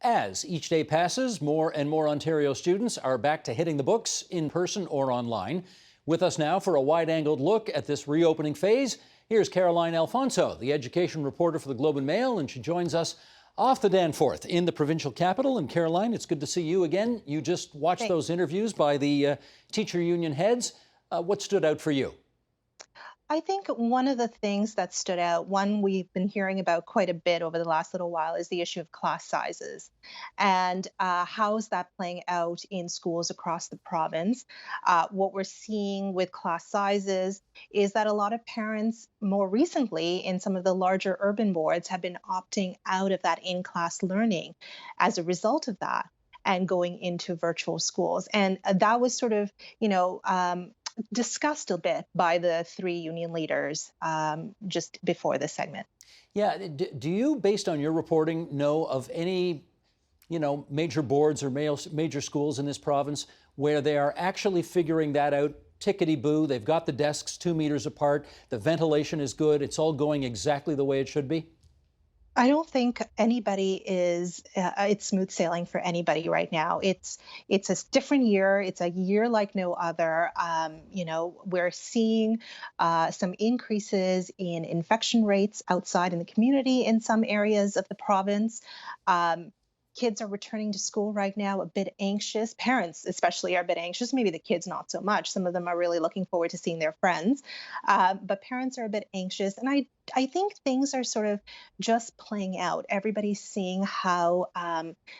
As each day passes, more and more Ontario students are back to hitting the books in person or online. With us now for a wide-angled look at this reopening phase, here's Caroline Alphonso, the education reporter for the Globe and Mail, and she joins us off the Danforth in the provincial capital. And Caroline, it's good to see you again. You just watched those interviews by the teacher union heads. What stood out for you? I think one of the things that stood out, one we've been hearing about quite a bit over the last little while, is the issue of class sizes. And how is that playing out in schools across the province? What we're seeing with class sizes is that a lot of parents, more recently in some of the larger urban boards, have been opting out of that in class learning as a result of that and going into virtual schools. And that was sort of, discussed a bit by the three union leaders just before this segment. Yeah, do you, based on your reporting, know of any, major boards or major schools in this province where they are actually figuring that out tickety-boo? They've got the desks 2 meters apart, the ventilation is good, it's all going exactly the way it should be? I don't think anybody is. It's smooth sailing for anybody right now. It's a different year. It's a year like no other. We're seeing some increases in infection rates outside in the community in some areas of the province. Um, Kids are returning to school right now a bit anxious. Parents, especially, are a bit anxious. Maybe the kids not so much. Some of them are really looking forward to seeing their friends, but parents are a bit anxious. And I think things are sort of just playing out. Everybody's seeing how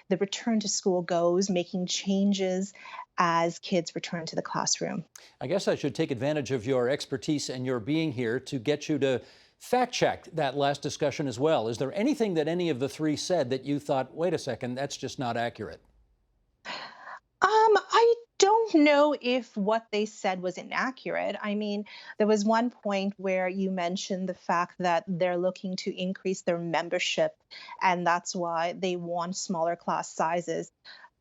the return to school goes, making changes as kids return to the classroom. I guess I should take advantage of your expertise and your being here to get you to fact check that last discussion as well. Is there anything that any of the three said that you thought, wait a second, that's just not accurate? I don't know if what they said was inaccurate. I mean, there was one point where you mentioned the fact that they're looking to increase their membership, and that's why they want smaller class sizes.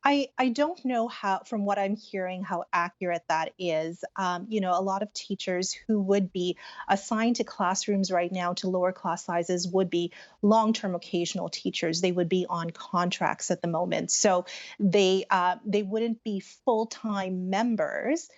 I don't know how, from what I'm hearing, how accurate that is. A lot of teachers who would be assigned to classrooms right now to lower class sizes would be long-term occasional teachers. They would be on contracts at the moment, so they wouldn't be full-time members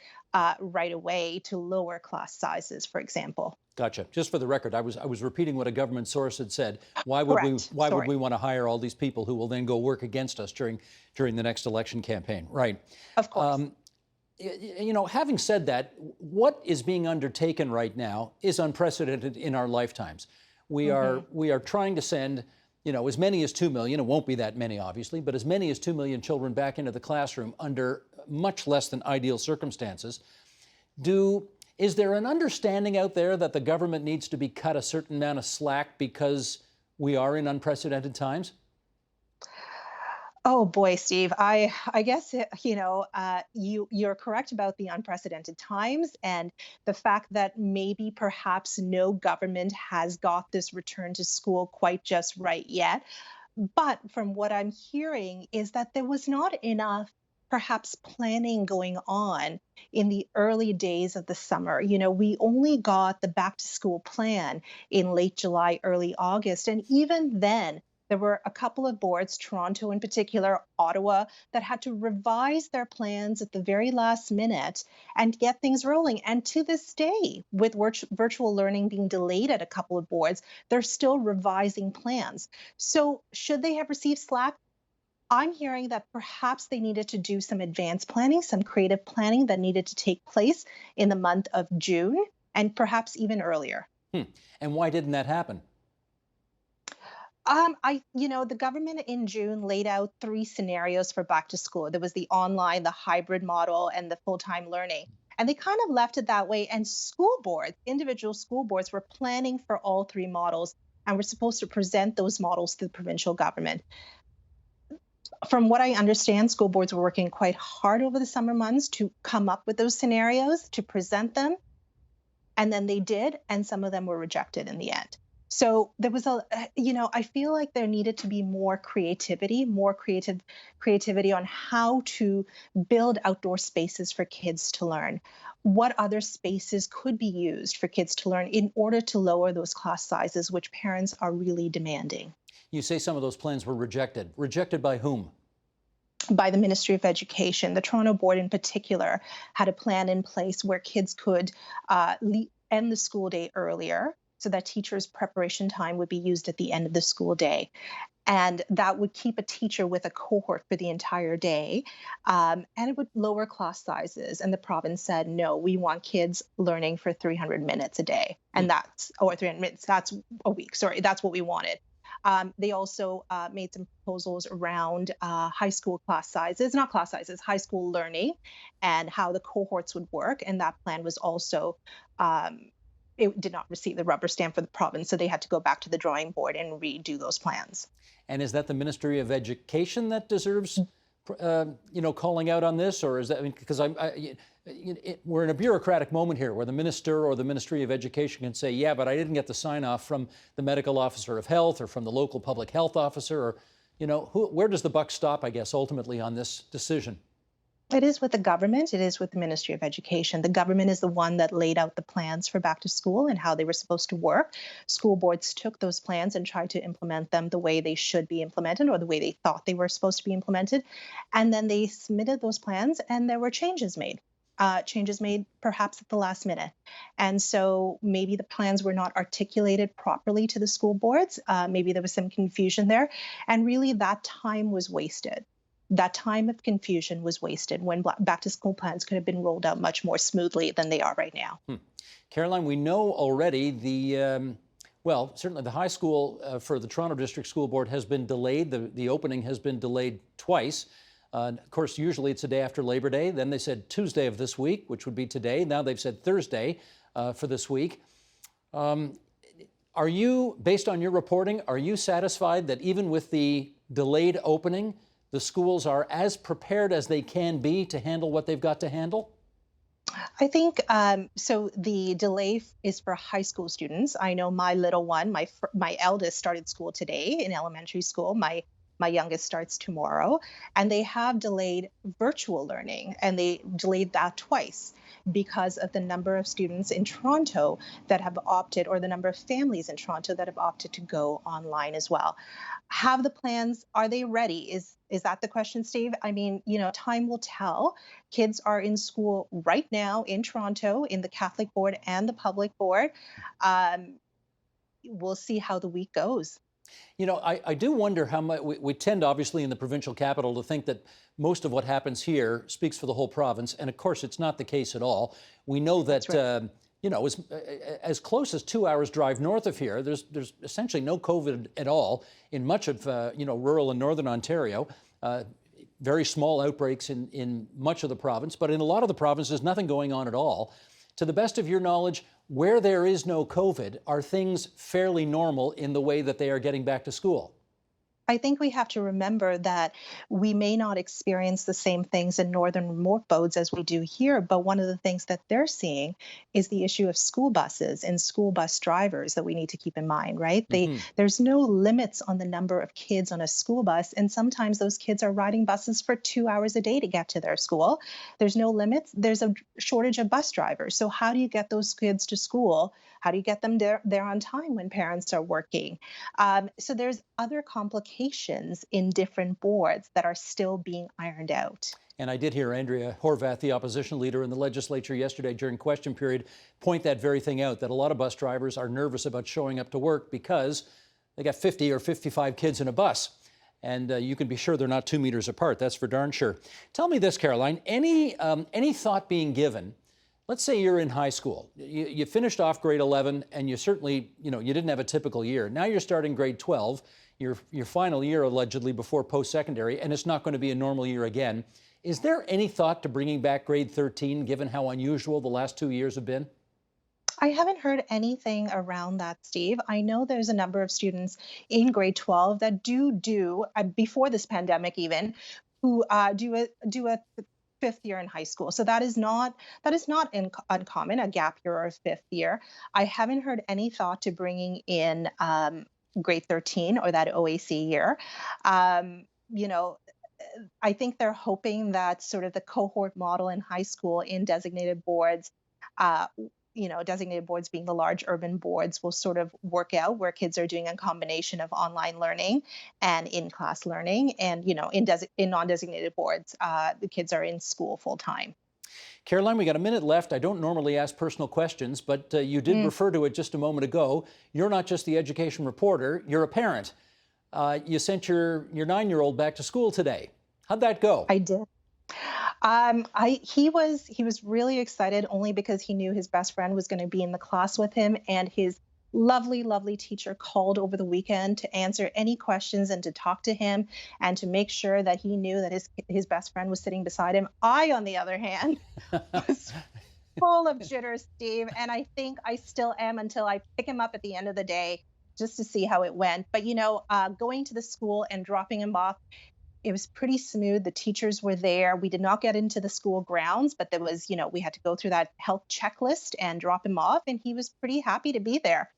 right away to lower class sizes, for example. Gotcha. Just for the record, I was repeating what a government source had said. Why would we Correct. why would Sorry. we want to hire all these people who will then go work against us during the next election campaign? Right. Of course. Um, Having said that, what is being undertaken right now is unprecedented in our lifetimes. We Hmm. are we are trying to send, as many as 2 million, it won't be that many obviously, but as many as 2 million children back into the classroom under much less than ideal circumstances. Is there an understanding out there that the government needs to be cut a certain amount of slack because we are in unprecedented times? Oh boy, Steve. I guess you're correct about the unprecedented times and the fact that maybe perhaps no government has got this return to school quite just right yet. But from what I'm hearing is that there was not enough perhaps planning going on in the early days of the summer. We only got the back to school plan in late July, early August. And even then, there were a couple of boards, Toronto in particular, Ottawa, that had to revise their plans at the very last minute and get things rolling. And to this day, with virtual learning being delayed at a couple of boards, they're still revising plans. So, should they have received slack? I'm hearing that perhaps they needed to do some advanced planning, some creative planning that needed to take place in the month of June and perhaps even earlier. Hmm. And why didn't that happen? The government in June laid out three scenarios for back to school. There was the online, the hybrid model, and the full-time learning. And they kind of left it that way. And school boards, individual school boards, were planning for all three models and were supposed to present those models to the provincial government. From what I understand, school boards were working quite hard over the summer months to come up with those scenarios, to present them, and then they did, and some of them were rejected in the end. So there was I feel like there needed to be more creativity, creativity on how to build outdoor spaces for kids to learn. What other spaces could be used for kids to learn in order to lower those class sizes, which parents are really demanding? You say some of those plans were rejected. Rejected by whom? By the Ministry of Education. The Toronto Board, in particular, had a plan in place where kids could end the school day earlier so that teachers' preparation time would be used at the end of the school day. And that would keep a teacher with a cohort for the entire day. And it would lower class sizes. And the province said, no, we want kids learning for 300 minutes a day. Hmm. And or 300 minutes, that's a week. Sorry, that's what we wanted. They also made some proposals around high school class sizes, not class sizes, high school learning, and how the cohorts would work. And that plan was also, it did not receive the rubber stamp for the province. So they had to go back to the drawing board and redo those plans. And is that the Ministry of Education that deserves, calling out on this, or is that, I mean, because we're in a bureaucratic moment here, where the minister or the Ministry of Education can say, yeah, but I didn't get the sign off from the medical officer of health or from the local public health officer, or, where does the buck stop, I guess, ultimately on this decision? It is with the government. It is with the Ministry of Education. The government is the one that laid out the plans for back to school and how they were supposed to work. School boards took those plans and tried to implement them the way they should be implemented or the way they thought they were supposed to be implemented. And then they submitted those plans and there were changes made perhaps at the last minute. And so maybe the plans were not articulated properly to the school boards. Maybe there was some confusion there. And really, that time was wasted. That time of confusion was wasted when back to school plans could have been rolled out much more smoothly than they are right now. Caroline, we know already certainly the high school for the Toronto District School Board has been delayed. The opening has been delayed twice. Of course, usually it's a day after Labor Day. Then they said Tuesday of this week, which would be today. Now they've said Thursday for this week. Are you, based on your reporting, are you satisfied that even with the delayed opening, the schools are as prepared as they can be to handle what they've got to handle? I think so. The delay is for high school students. I know my little one, my eldest, started school today in elementary school. My youngest starts tomorrow, and they have delayed virtual learning, and they delayed that twice because of the number of students in Toronto that have opted, or the number of families in Toronto that have opted to go online as well. Have the plans, are they ready? Is that the question, Steve? I mean, time will tell. Kids are in school right now in Toronto, in the Catholic board and the public board. Um, we'll see how the week goes. I do wonder how much we tend, obviously, in the provincial capital to think that most of what happens here speaks for the whole province. And of course, it's not the case at all. We know that, Right. as close as 2 hours drive north of here, there's essentially no COVID at all in much of, rural and northern Ontario. Very small outbreaks in much of the province, but in a lot of the provinces, nothing going on at all. To the best of your knowledge, where there is no COVID, are things fairly normal in the way that they are getting back to school? I think we have to remember that we may not experience the same things in northern remote modes as we do here, but one of the things that they're seeing is the issue of school buses and school bus drivers that we need to keep in mind, right? Hmm. There's no limits on the number of kids on a school bus, and sometimes those kids are riding buses for 2 hours a day to get to their school. There's no limits. There's a shortage of bus drivers. So how do you get those kids to school? How do you get them there on time when parents are working? So there's other complications in different boards that are still being ironed out. And I did hear Andrea Horvath, the opposition leader in the legislature yesterday during question period, point that very thing out, that a lot of bus drivers are nervous about showing up to work because they got 50 or 55 kids in a bus. And you can be sure they're not 2 meters apart. That's for darn sure. Tell me this, Caroline, any thought being given? Let's say you're in high school. You finished off grade 11, and you certainly, you didn't have a typical year. Now you're starting grade 12, your final year allegedly before post-secondary, and it's not going to be a normal year again. Is there any thought to bringing back grade 13, given how unusual the last 2 years have been? I haven't heard anything around that, Steve. I know there's a number of students in grade 12 that do before this pandemic even, who do a fifth year in high school. So that is not uncommon, a gap year or a fifth year. I haven't heard any thought to bringing in grade 13 or that OAC year. Um, you know, I think they're hoping that sort of the cohort model in high school in designated boards uh, designated boards being the large urban boards will sort of work out where kids are doing a combination of online learning and in-class learning. And, in non-designated boards, the kids are in school full time. Caroline, we got a minute left. I don't normally ask personal questions, but you did refer to it just a moment ago. You're not just the education reporter, you're a parent. You sent your 9-year-old back to school today. How'd that go? I did. He was really excited only because he knew his best friend was going to be in the class with him, and his lovely, lovely teacher called over the weekend to answer any questions and to talk to him and to make sure that he knew that his best friend was sitting beside him. I, on the other hand, was full of jitters, Steve, and I think I still am until I pick him up at the end of the day just to see how it went. But going to the school and dropping him off, it was pretty smooth. The teachers were there. We did not get into the school grounds, but there was, we had to go through that health checklist and drop him off, and he was pretty happy to be there.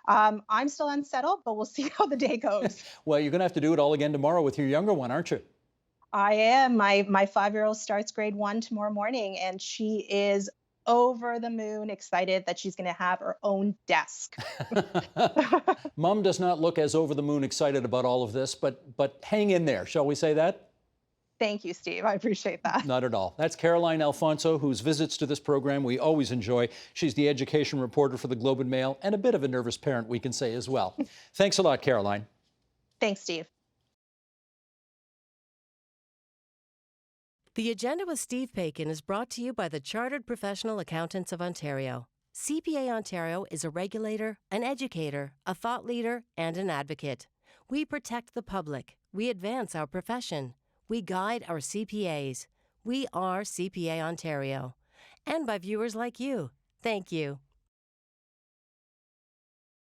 I'm still unsettled, but we'll see how the day goes. Well, you're going to have to do it all again tomorrow with your younger one, aren't you? I am. My 5-year-old starts grade 1 tomorrow morning, and she is over the moon excited that she's going to have her own desk. Mom does not look as over the moon excited about all of this, but hang in there, shall we say that? Thank you, Steve. I appreciate that. Not at all. That's Caroline Alphonso, whose visits to this program we always enjoy. She's the education reporter for the Globe and Mail, and a bit of a nervous parent, we can say as well. Thanks a lot, Caroline. Thanks, Steve. The Agenda with Steve Paikin is brought to you by the Chartered Professional Accountants of Ontario. CPA Ontario is a regulator, an educator, a thought leader, and an advocate. We protect the public. We advance our profession. We guide our CPAs. We are CPA Ontario. And by viewers like you. Thank you.